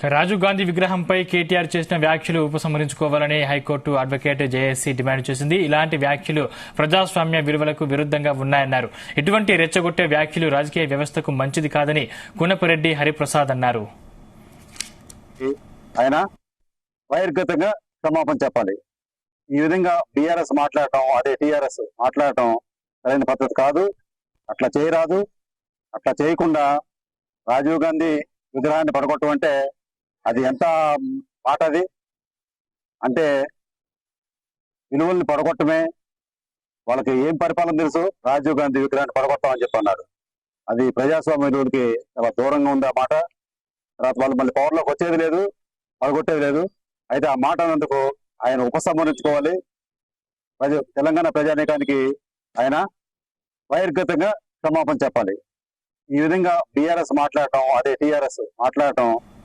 రాజీవ్ గాంధీ విగ్రహంపై కేటీఆర్ చేసిన వ్యాఖ్యలు ఉపసంహరించుకోవాలని హైకోర్టు అడ్వకేట్ జేఏసీ డిమాండ్ చేసింది. ఇలాంటి వ్యాఖ్యలు ప్రజాస్వామ్య విలువలకు విరుద్దంగా ఉన్నాయన్నారు. ఇటువంటి రెచ్చగొట్టే వ్యాఖ్యలు రాజకీయ వ్యవస్థకు మంచిది కాదని కునపరెడ్డి హరిప్రసాద్ అన్నారు. ఆయన బహిర్గతంగా క్షమాపణ చెప్పాలి. ఈ విధంగా బీఆర్ఎస్ మాట్లాడటం, అదే టీఆర్ఎస్ మాట్లాడటం సరైన పద్ధతి కాదు. అట్లా చేయరాదు. అట్లా చేయకుండా రాజీవ్ గాంధీ విగ్రహాన్ని పడగొట్టడం అంటే అది ఎంత మాట. అది అంటే విలువల్ని పడగొట్టమే. వాళ్ళకి ఏం పరిపాలన తెలుసు? రాజీవ్ గాంధీ విగ్రహాన్ని పడగొట్టామని చెప్పి అన్నాడు. అది ప్రజాస్వామ్య విలువలకి చాలా దూరంగా ఉంది ఆ మాట. తర్వాత వాళ్ళు మళ్ళీ పవర్లోకి వచ్చేది లేదు, పడగొట్టేది లేదు. అయితే ఆ మాట అన్నందుకు ఆయన ఉపసంహరించుకోవాలి. తెలంగాణ ప్రజానీకానికి ఆయన బహిర్గతంగా క్షమాపణ చెప్పాలి. ఈ విధంగా బీఆర్ఎస్ మాట్లాడటం, అదే టీఆర్ఎస్ మాట్లాడటం